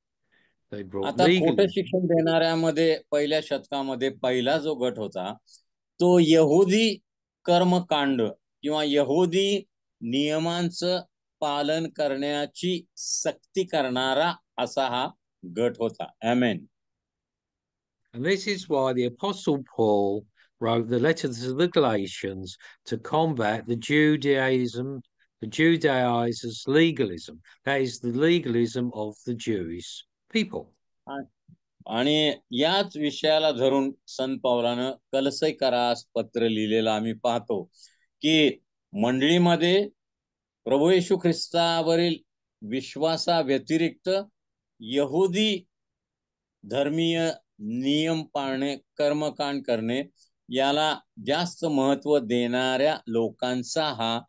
They brought आता खोटं legalism. शिक्षण देणाऱ्यामध्ये पहिल्या शतकामध्ये पहिला जो गट होता, तो यहुदी कर्मकांड किंवा यहुदी नियमांचं पालन करण्याची सक्ती करणारा असा हा गट होता. Amen. And this is why the Apostle Paul wrote the letter to the Galatians to combat the Judaism, the Judaizers' legalism. That is the legalism of the Jewish people. आणि याच विषयाला धरून संत पौलानं कलसैकरास पत्र लिहिलेलं आम्ही पाहतो की मंडळीमध्ये प्रभू येशू ख्रिस्तावरील विश्वासाव्यतिरिक्त यहुदी धर्मीय नियम पाळणे, कर्मकांड करणे याला जास्त महत्व देणाऱ्या लोकांचा हा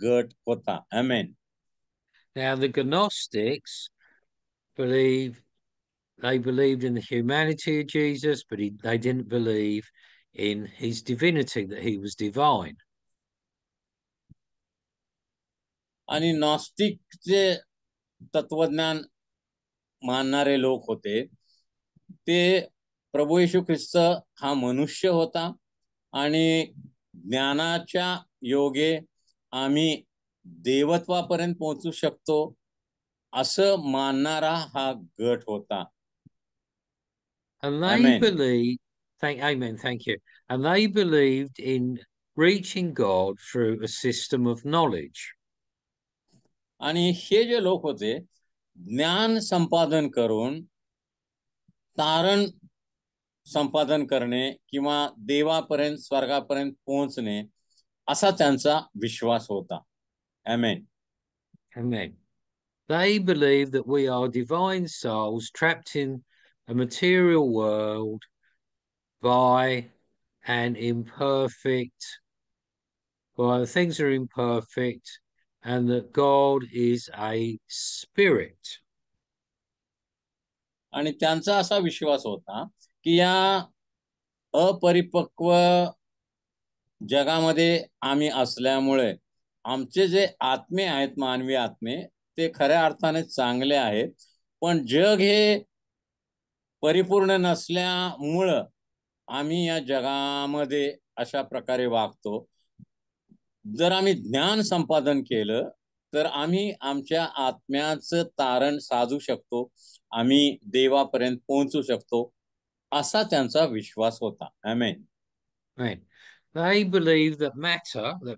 गट होता. Amen. Now the Gnostics they believed in the humanity of Jesus, but they didn't believe in his divinity, that he was divine. आणि नॉस्टिकचे तत्वज्ञान मानणारे लोक होते, ते प्रभू येशू ख्रिस्त हा मनुष्य होता आणि ज्ञानाच्या योगे आम्ही देवत्वापर्यंत पोहोचू शकतो असं मानणारा हा गट होता. And they Amen. believed, amen, thank you. And they believed in reaching God through a system of knowledge. आणि हे जे लोक होते, ज्ञान संपादन करून तारण संपादन करणे किंवा देवापर्यंत, स्वर्गापर्यंत पोहोचणे असा त्यांचा विश्वास होता. Amen. Amen. They believe that we are divine souls trapped in a material world by things are imperfect, and that God is a spirit. आणि त्यांचा असा विश्वास होता की या अपरिपक्व जगामध्ये आम्ही असल्यामुळे आमचे जे आत्मे आहेत, मानवी आत्मे, ते खऱ्या अर्थाने चांगले आहेत, पण जग हे परिपूर्ण नसल्यामुळं आम्ही या जगामध्ये अशा प्रकारे वागतो. जर आम्ही ज्ञान संपादन केलं तर आम्ही आमच्या आत्म्याचं तारण साधू शकतो, आम्ही देवापर्यंत पोहोचू शकतो, असा त्यांचा विश्वास होता. आमेन. Right. They believe that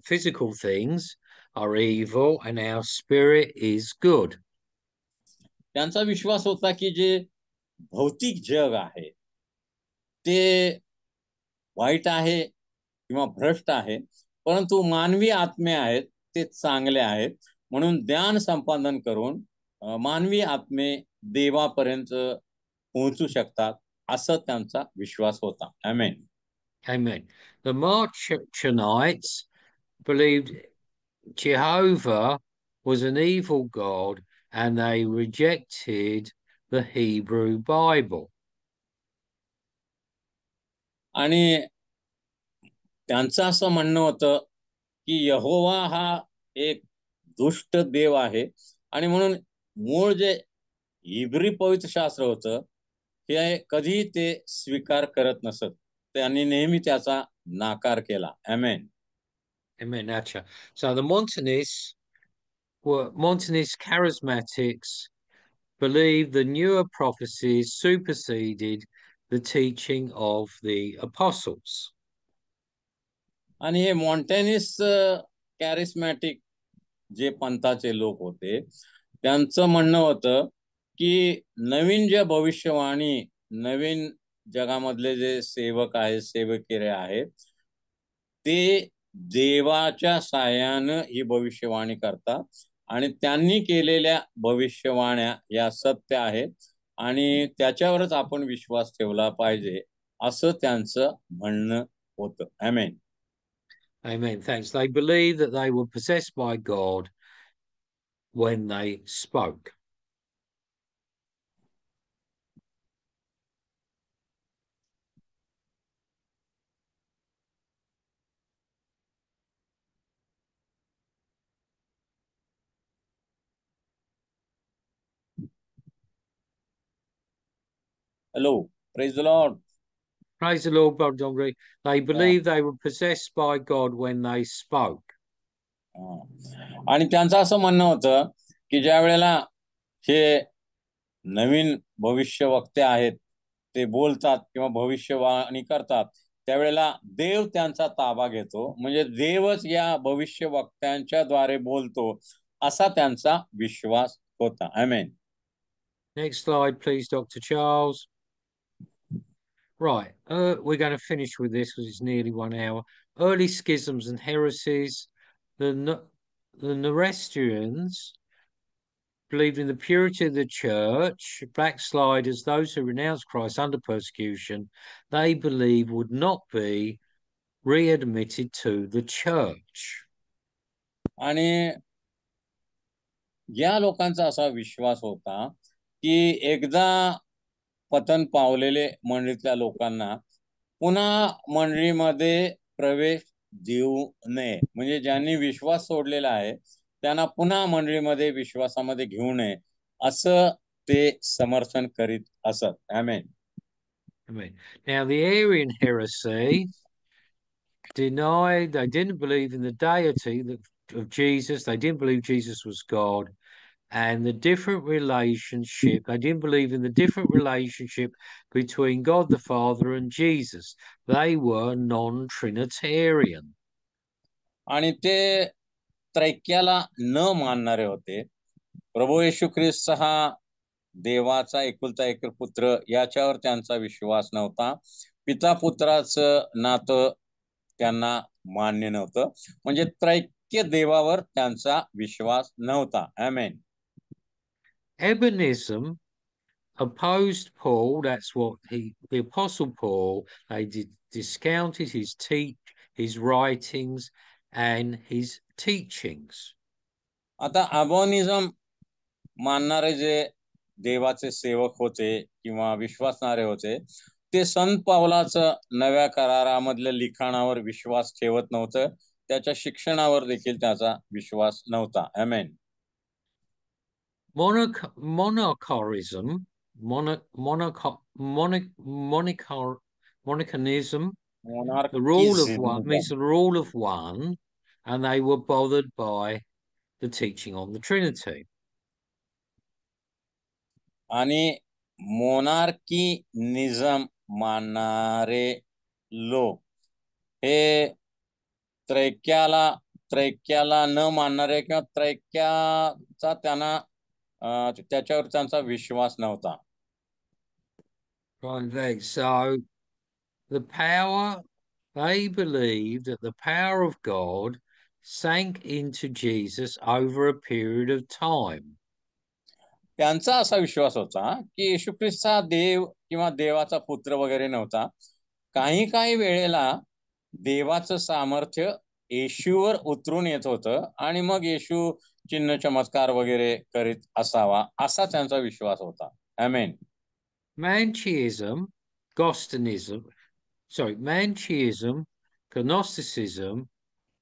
physical things are evil and our spirit is good. त्यांचा विश्वास होता की जे भौतिक जग आहे ते वाईट आहे किंवा भ्रष्ट आहे, परंतु मानवी आत्मे आहेत ते चांगले आहेत. म्हणून ज्ञान संपादन करून मानवी आत्मे देवापर्यंत पोहोचू शकतात, असं त्यांचा विश्वास होता. आमेन. Amen. The Marcionites believed Jehovah was an evil God and they rejected the Hebrew Bible. आणि त्यांचं असं म्हणणं होतं की यहोवा हा एक दुष्ट देव आहे, आणि म्हणून मूळ जे इब्री पवित्र शास्त्र होतं हे कधी ते स्वीकार करत नसत, त्यांनी नेहमी त्याचा नाकार केला. आमेन. Amen. Gotcha. So the Montanists charismatics believed the newer prophecies superseded the teaching of the apostles. आणि हे मॉन्टॅनिस कॅरिस्मॅटिक जे पंथाचे लोक होते त्यांचं म्हणणं होतं की नवीन जे भविष्यवाणी, नवीन जगामधले जे सेवक आहेत, सेवकिरे आहेत, ते देवाच्या साहाय्यानं ही भविष्यवाणी करतात आणि त्यांनी केलेल्या भविष्यवाण्या या सत्य आहेत आणि त्याच्यावरच आपण विश्वास ठेवला पाहिजे, असं त्यांचं म्हणणं होतं. आमेन. Amen. Thanks. They believed that they were possessed by God when they spoke. Hello. Praise the Lord. Praise the Lord, Brother Dongri. They believed they were possessed by God when they spoke. आणि त्यांचं असं म्हणणं होतं की ज्या वेळेला हे नवीन भविष्यवक्ते आहेत ते बोलतात किंवा भविष्यवाणी करतात, त्यावेळेला देव त्यांचा ताबा घेतो, म्हणजे देवच या भविष्यवक्त्यांच्या द्वारे बोलतो, असा त्यांचा विश्वास होता. आमेन. Next slide, please, Dr. Charles. Right, we're going to finish with this because it's nearly 1 hour. Early schisms and heresies. The Nestorians believed in the purity of the church. Backsliders, those who renounce Christ under persecution, they believe would not be readmitted to the church. आणि या लोकांचा असा विश्वास होता की एकदा पतन पावलेले मंडळीतल्या लोकांना पुन्हा मंडळीमध्ये प्रवेश देऊ नये, म्हणजे ज्यांनी विश्वास सोडलेला आहे त्यांना पुन्हा मंडळीमध्ये विश्वासामध्ये घेऊ नये, असं ते समर्थन करीत असत. आमेन. Amen. Now the Arian heresy denied, they didn't believe in the deity of Jesus, they didn't believe Jesus was God, and the different relationship, they didn't believe in the different relationship between God the Father and Jesus. They were non-Trinitarian. आणि ते त्रैक्याला न मानणारे होते. प्रभू येशू ख्रिस्त हा देवाचा एकुलता एक पुत्र, याच्यावर त्यांचा विश्वास नव्हता. पिता पुत्राचं नातं त्यांना मान्य नव्हतं, म्हणजे त्रैक्य देवावर त्यांचा विश्वास नव्हता. आमेन. Ebonism opposed Paul. That's what the Apostle Paul, they discounted his writings and his teachings. आता अबोनिझम मानणारे जे देवाचे सेवक होते किंवा विश्वासणारे होते ते संत पावलाचं नव्या करारामधल्या लिखाणावर विश्वास ठेवत नव्हतं, त्याच्या शिक्षणावर देखील त्याचा विश्वास नव्हता. आमेन. Monarchism, monarchianism, the rule of one means the rule of one, and they were bothered by the teaching on the Trinity. आणि मोनार्कीनिझम मानणारे लोक हे त्रैक्याला न मानणारे किंवा त्रैक्याचा त्यांना त्याच्यावर त्यांचा विश्वास नव्हता. Right, so the power, they believed that the power of God sank into Jesus over a period of time. त्यांचा असा विश्वास होता की येशू ख्रिस्त हा देव किंवा देवाचा पुत्र वगैरे नव्हता. काही वेळेला देवाचं सामर्थ्य येशूवर उतरून येत होतं आणि मग येशू चिन्ह चमत्कार वगैरे करीत असावा असा त्यांचा विश्वास होता. आमेन. Manichaeism, Gnosticism,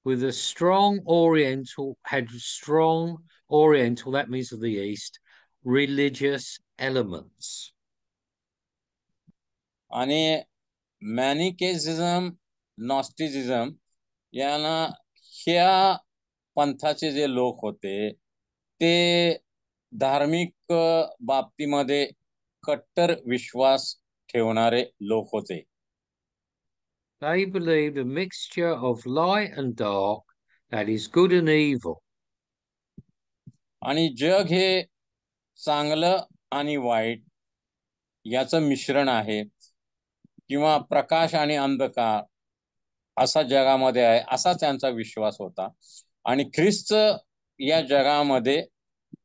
with a strong Oriental, that means of the East, religious elements. आणि मॅनिकेझिझम, नॉस्टिसिझम यांना ह्या पंथाचे जे लोक होते ते धार्मिक बाबतीमध्ये कट्टर विश्वास ठेवणारे लोक होते. They believed a mixture of light and dark, that is good and evil. आणि जग हे चांगलं आणि वाईट याचं मिश्रण आहे किंवा प्रकाश आणि अंधकार असा जगामध्ये आहे असा त्यांचा विश्वास होता. आणि ख्रिस्त या जगामध्ये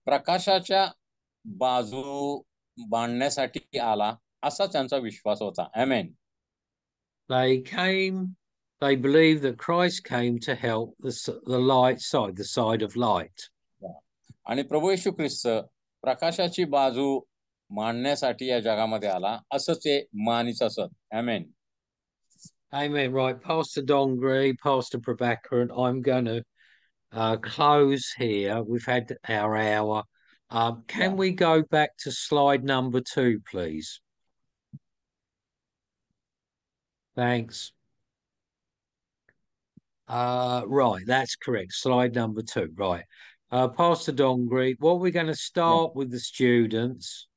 प्रकाशाच्या बाजू बांधण्यासाठी आला असा त्यांचा विश्वास होता. आमेन. They believed that Christ came to help the light side, the side of light. आणि प्रभू येशू ख्रिस्त प्रकाशाची बाजू मांडण्यासाठी या जगामध्ये आला असं ते मानित असत. आमेन. Amen. Right, Pastor Dongri, Pastor Prabhakaran, I'm going to close here. We've had our hour. Can we go back to slide number 2, please? Thanks. Right, that's correct. Slide number 2. Right. Pastor Dongri, what we're going to start with the students,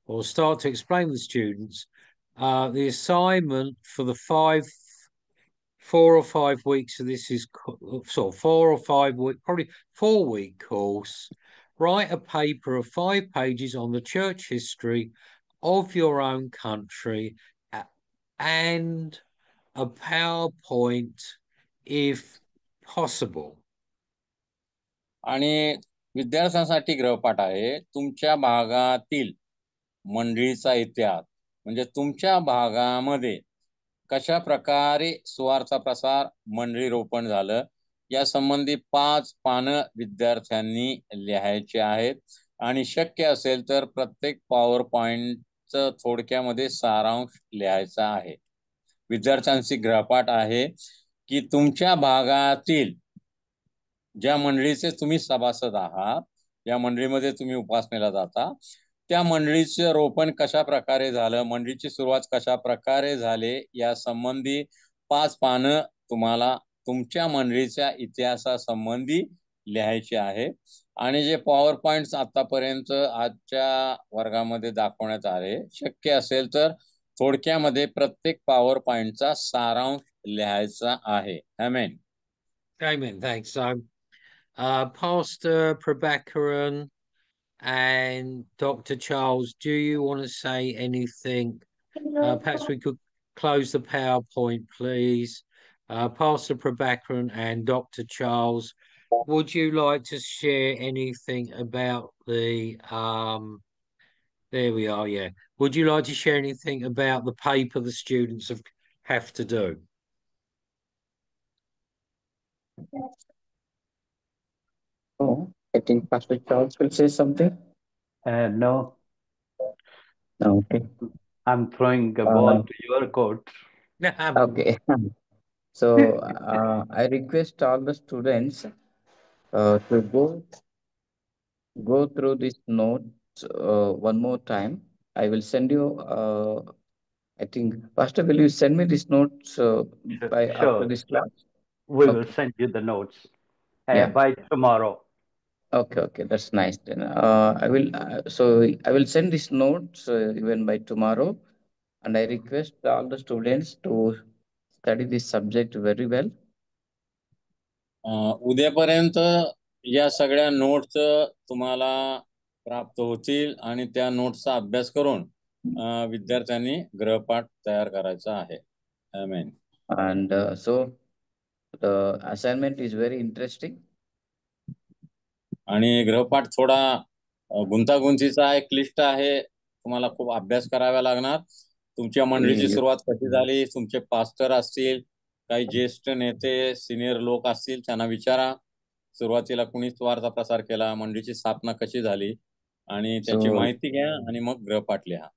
or start to explain with the students, the assignment for the 4 or 5 weeks of this is 4 or 5 week, probably 4-week course. Write a paper of 5 pages on the church history of your own country and a PowerPoint if possible. आणि विद्यार्थ्यांसाठी गृहपाठ आहे तुमच्या भागातील मंडळीचा इतिहास, म्हणजे तुमच्या भागामध्ये कशा प्रकारे सुवार्ता प्रसार, मंडळी रोपण झालं या संबंधी 5 पानं विद्यार्थ्यांनी लिहायचे आहेत. आणि शक्य असेल तर प्रत्येक पॉवर पॉइंटचं थोडक्यामध्ये सारांश लिहायचा आहे. विद्यार्थ्यांची गृहपाठ आहे की तुमच्या भागातील ज्या मंडळीचे तुम्ही सभासद आहात, या मंडळीमध्ये तुम्ही उपासनेला जाता, त्या मंडळीचे रोपण कशा प्रकारे झालं, मंडळीची सुरुवात कशा प्रकारे झाले या संबंधी 5 पानं तुम्हाला तुमच्या मंडळीच्या इतिहासासंबंधी लिहायचे आहे. आणि जे पॉवर पॉइंट्स आतापर्यंत आजच्या वर्गामध्ये दाखवण्यात आले, शक्य असेल तर थोडक्यामध्ये प्रत्येक पॉवर पॉइंटचा सारांश लिहायचा आहे. आमेन. Amen. Thanks. So, Pastor Prabhakaran and Dr. Charles, do you want to say anything? Perhaps we could close the PowerPoint, please. Pastor Prabhakaran and Dr. Charles, would you like to share anything about the there we are, yeah. Would you like to share anything about the paper the students have to do? Oh, I think Pastor Charles will say something. No, Okay. I'm throwing a ball to your court. Okay. So I request all the students to go through this notes one more time. I will send you. I think, Pastor, will you send me these notes by after Sure. this class? We will Okay. send you the notes Yeah. by tomorrow. Okay, that's nice then. I will send these notes even by tomorrow, and I request all the students to study this subject very well. उद्यापर्यंत या सगळ्या notes तुम्हाला प्राप्त होतील आणि त्या नोट्सचा अभ्यास करून विद्यार्थ्यांनी गृहपाठ तयार करायचा आहे. आमेन. And so the assignment is very interesting. आणि गृहपाठ थोडा गुंतागुंतीचा आहे, क्लिष्ट आहे. तुम्हाला खूप अभ्यास करावा लागणार. तुमच्या मंडळीची सुरुवात कशी झाली, तुमचे पास्टर असतील, काही ज्येष्ठ नेते, सिनियर लोक असतील, त्यांना विचारा. सुरुवातीला कुणी सुवार्ता प्रसार केला, मंडळीची स्थापना कशी झाली, आणि त्याची माहिती घ्या आणि मग गृहपाठ लिहा.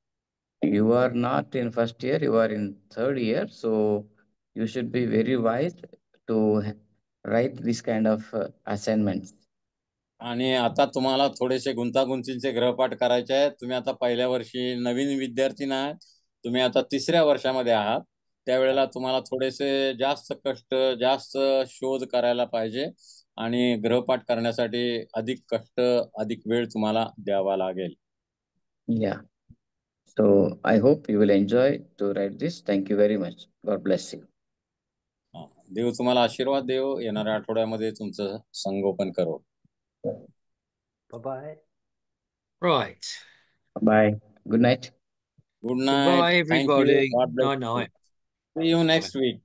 You are not in first year, you are in third year, so you should be very wise to write this kind of assignments. आणि आता तुम्हाला थोडेसे गुंतागुंतीचे गृहपाठ करायचे आहेत. तुम्ही आता पहिल्या वर्षी नवीन विद्यार्थी आहात, तुम्ही आता तिसऱ्या वर्षामध्ये आहात. त्यावेळेला तुम्हाला थोडेसे जास्त कष्ट, जास्त शोध करायला पाहिजे आणि गृहपाठ करण्यासाठी अधिक कष्ट, अधिक वेळ तुम्हाला द्यावा लागेल. Yeah. So I hope you will enjoy to write this. Thank you very much. God bless you. देव तुम्हाला आशीर्वाद देव. येणाऱ्या आठवड्यामध्ये तुमचं संगोपन करो. Bye-bye. Right. Bye. Good night. Good night. Goodbye, Thank you. everybody. God bless Night you. night. See you next week.